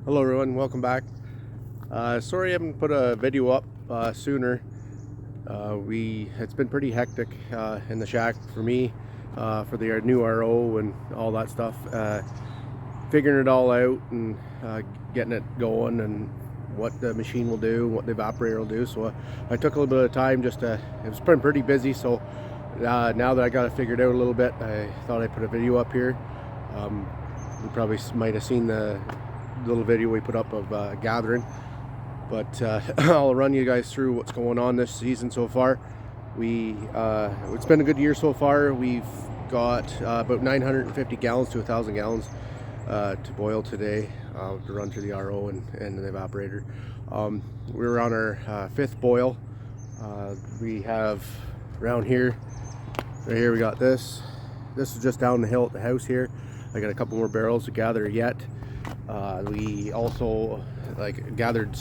Hello everyone, welcome back. Sorry I haven't put a video up sooner. It's been pretty hectic in the shack for me, for the new RO and all that stuff, figuring it all out and getting it going and what the machine will do, what the evaporator will do. So I took a little bit of time just to, it was been pretty busy, so now that I got it figured out a little bit, I thought I'd put a video up here. You probably might have seen the little video we put up of gathering, but I'll run you guys through what's going on this season so far. It's been a good year so far. We've got about 950 gallons to 1,000 gallons to boil today, to run through the RO and the evaporator. We're on our fifth boil. We have around here, right here, we got this is just down the hill at the house here. I got a couple more barrels to gather yet. We also gathered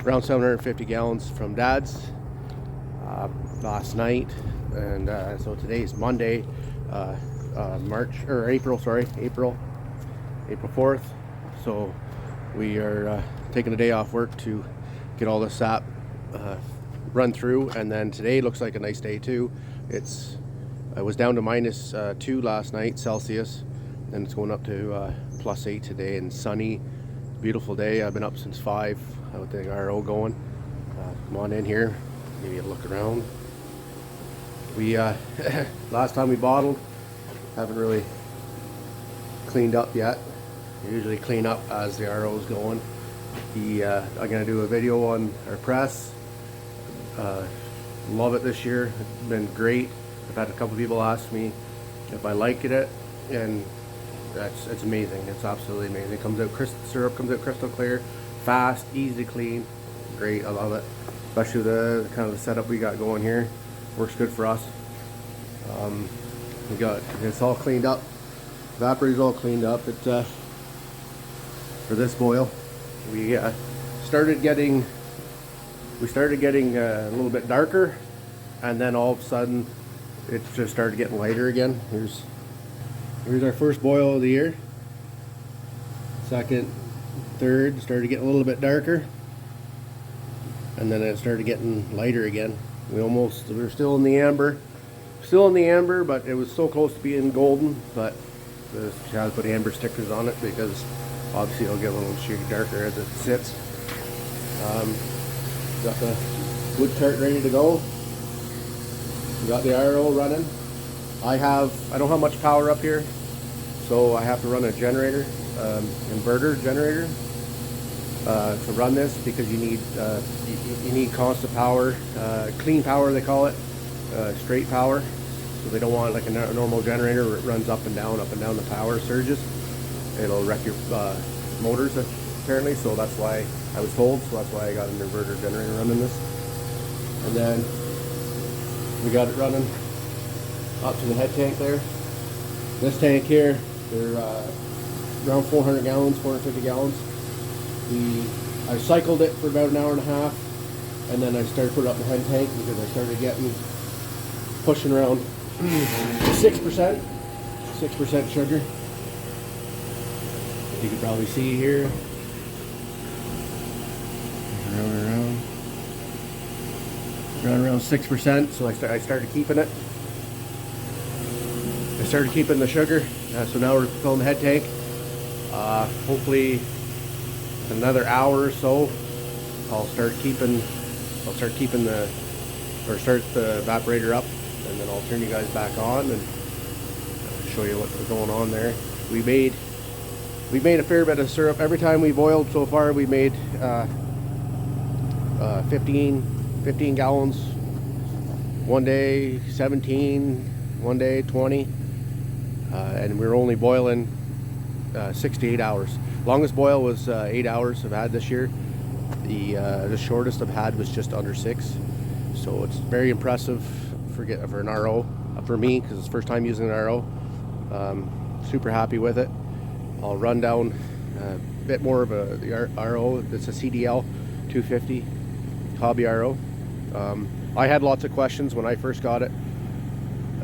around 750 gallons from Dad's last night, and so today's Monday, April 4th. So we are taking a day off work to get all the sap run through, and then today looks like a nice day too. I was down to -2 last night Celsius, and it's going up to +8 today, and sunny, beautiful day. I've been up since 5 with the RO going. Come on in here, give you a look around. We last time we bottled, haven't really cleaned up yet. I usually clean up as the RO is going. I'm gonna do a video on our press. Love it this year. It's been great. I've had a couple people ask me if I like it, and it's amazing. It's absolutely amazing. It comes out syrup comes out crystal clear, fast, easy to clean. Great, I love it. Especially the kind of the setup we got going here. Works good for us. It's all cleaned up. Evaporator's all cleaned up. For this boil, we started getting a little bit darker, and then all of a sudden it just started getting lighter again. Here's our first boil of the year. Second, third, started getting a little bit darker, and then it started getting lighter again. We're still in the amber, but it was so close to being golden. But you have to put amber stickers on it because obviously it'll get a little shade darker as it sits. Got the wood cart ready to go. We got the RO running. I don't have much power up here, so I have to run a generator, inverter generator, to run this, because you need constant power, clean power they call it, straight power. So they don't want like a normal generator where it runs up and down the power surges. It'll wreck your motors apparently. So that's why I was told. So that's why I got an inverter generator running this, and then we got it running up to the head tank there. This tank here, they're around 400 gallons, 450 gallons. I cycled it for about an hour and a half, and then I started putting it up the head tank because I started pushing around 6% sugar. You can probably see here. Around 6%. So I started keeping it. I started keeping the sugar, so now we're filling the head tank. Hopefully another hour or so, I'll start the evaporator up, and then I'll turn you guys back on and show you what's going on there. We made a fair bit of syrup. Every time we boiled so far, we made 15 gallons one day, 17 one day, 20, and we were only boiling 6 to 8 hours. Longest boil was 8 hours I've had this year. The shortest I've had was just under 6. So it's very impressive for an RO, for me, because it's the first time using an RO. Super happy with it. I'll run down a bit more of the RO. It's a CDL 250 hobby RO. I had lots of questions when I first got it,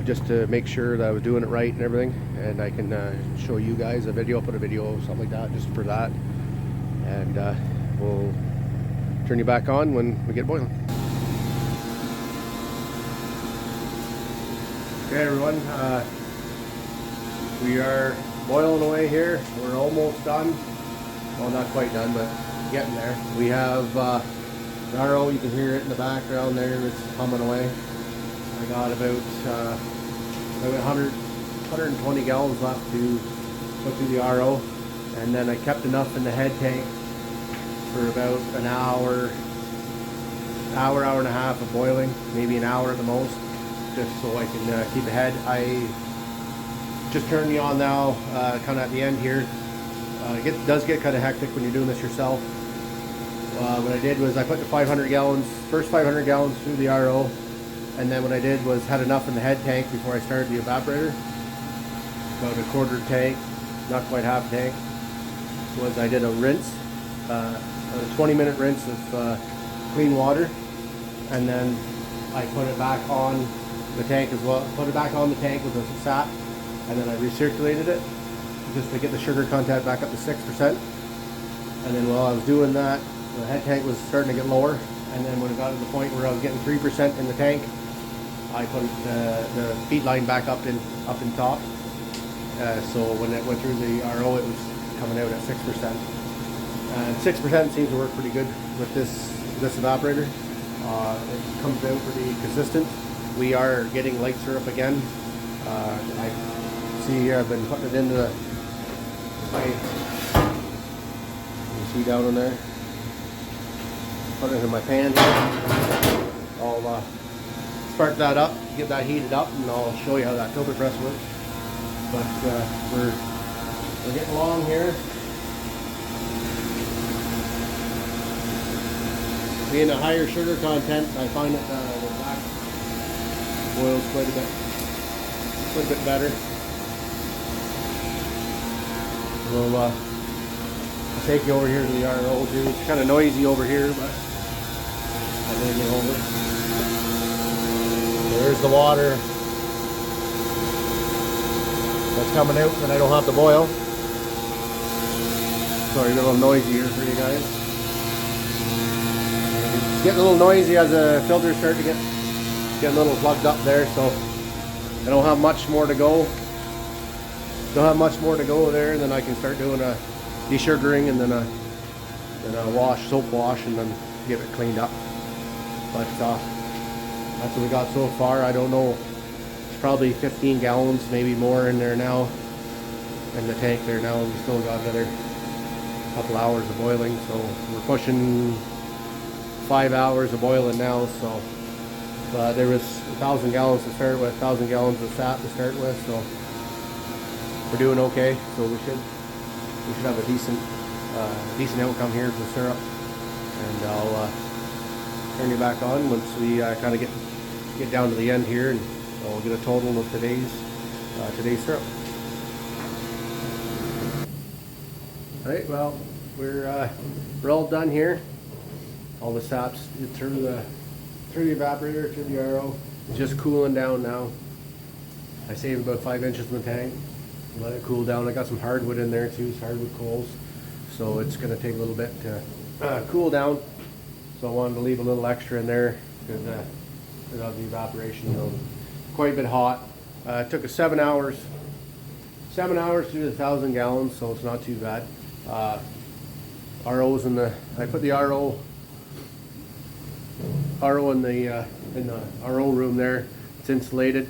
just to make sure that I was doing it right and everything, and I can show you guys a video, put a video, something like that, just for that. and we'll turn you back on when we get boiling. Okay everyone, we are boiling away here. We're almost done. Well, not quite done, but getting there. We have the RO, you can hear it in the background there, it's humming away. I got about 120 gallons left to put through the RO, and then I kept enough in the head tank for about an hour and a half of boiling, maybe an hour at the most, just so I can keep ahead. I just turned me on now, kind of at the end here. It does get kind of hectic when you're doing this yourself. What I did was I put the 500 gallons, first 500 gallons through the RO, and then what I did was had enough in the head tank before I started the evaporator. About a quarter tank, not quite half tank. Was I did a rinse, a 20-minute rinse of clean water, and then I put it back on the tank as well. Put it back on the tank with a sap, and then I recirculated it just to get the sugar content back up to 6%. And then while I was doing that, the head tank was starting to get lower, and then when it got to the point where I was getting 3% in the tank, I put the feed line back up in top. So when it went through the RO, it was coming out at 6%. And 6% seems to work pretty good with this evaporator. It comes out pretty consistent. We are getting light syrup again. I see here I've been putting it into the you see down in there. Put it in my pan here. I'll spark that up, get that heated up, and I'll show you how that filter press works. But we're getting along here. Being a higher sugar content, I find that the black boils quite a bit better. We'll take you over here to the RO too. It's kind of noisy over here, but I'll bring you over. There's the water that's coming out that I don't have to boil. Sorry, a little noisy here for you guys. It's getting a little noisy as the filters start to get a little plugged up there, so I don't have much more to go. Don't have much more to go there, and then I can start doing a desugaring and then a soap wash, and then get it cleaned up. But that's what we got so far. I don't know. It's probably 15 gallons, maybe more in there now, in the tank there now. We still got another couple hours of boiling, so we're pushing 5 hours of boiling now. So there was 1,000 gallons to start with, 1,000 gallons of sap to start with, so we're doing okay. So we should have a decent outcome here for the syrup, and I'll turn you back on once we kind of get down to the end here, and I'll get a total of today's syrup. All right, well, we're all done here. All the sap's through the evaporator, through the RO. It's just cooling down now. I saved about 5 inches in the tank. Let it cool down. I got some hardwood in there too, hardwood coals. So it's going to take a little bit to cool down. So I wanted to leave a little extra in there because of the evaporation. Quite a bit hot. It took us 7 hours. 7 hours to do the 1,000 gallons, so it's not too bad. RO's in the. I put the RO in the RO room there. It's insulated.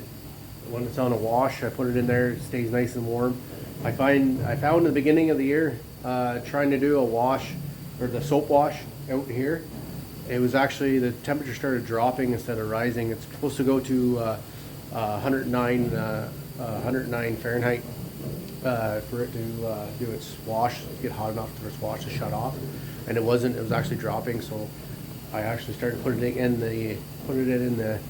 When it's on a wash, I put it in there. It stays nice and warm. I found in the beginning of the year trying to do a wash, or the soap wash out here. It was actually, the temperature started dropping instead of rising. It's supposed to go to 109 Fahrenheit for it to do its wash, get hot enough for its wash to shut off. And it wasn't. It was actually dropping. So I actually started putting it in the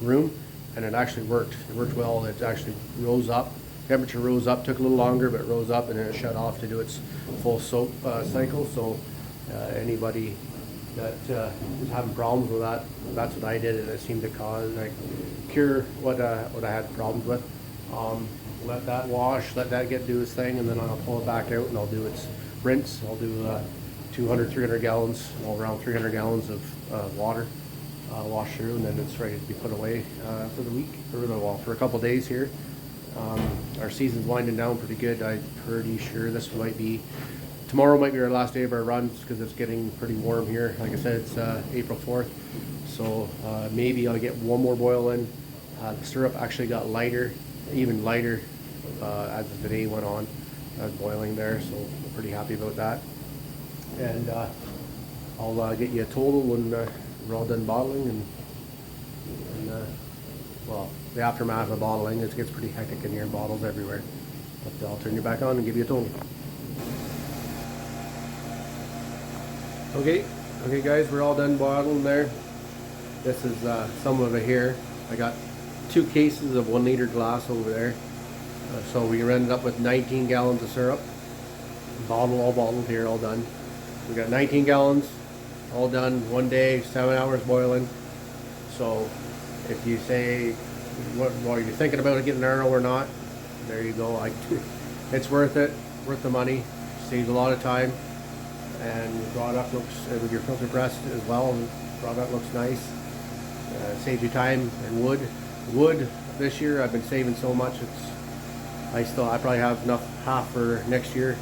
room, and it actually worked. It worked well. It actually rose up. Temperature rose up. Took a little longer, but it rose up, and then it shut off to do its full soap cycle. So anybody that was having problems with that, that's what I did, and it seemed to cure what I had problems with. Let that wash, let that do its thing, and then I'll pull it back out and I'll do its rinse. I'll do 200, 300 gallons, all around 300 gallons of water washed through, and then it's ready to be put away for the week, or for a couple days here. Our season's winding down pretty good. I'm pretty sure this might be, tomorrow might be our last day of our runs because it's getting pretty warm here. Like I said, it's April 4th, so maybe I'll get one more boil in. The syrup actually got lighter, even lighter as the day went on. I was boiling there, so I'm pretty happy about that. And I'll get you a total when we're all done bottling, and well, the aftermath of bottling, it gets pretty hectic in here, bottles everywhere. But I'll turn you back on and give you a total. Okay guys, we're all done bottling there. This is some of it here. I got 2 cases of 1 liter glass over there. So we ended up with 19 gallons of syrup. All bottled here, all done. We got 19 gallons, all done, 1 day, 7 hours boiling. So if you say, are you thinking about getting an RO or not? There you go. It's worth it, worth the money. Saves a lot of time, and your product looks, with your filter press as well, the product looks nice. Saves you time and wood. Wood this year I've been saving so much. I probably have enough half for next year.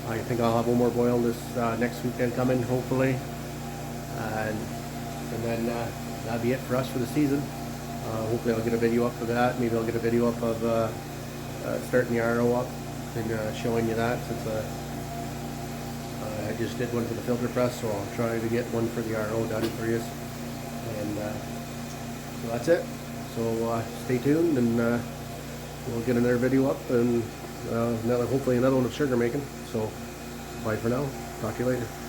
I think I'll have one more boil this next weekend coming, hopefully, and then that'll be it for us for the season. Hopefully I'll get a video up for that. Maybe I'll get a video up of starting the RO up and showing you that, since I just did one for the filter press, so I'll try to get one for the RO done for you. And so that's it. So stay tuned, and we'll get another video up, and hopefully another one of sugar making. So bye for now. Talk to you later.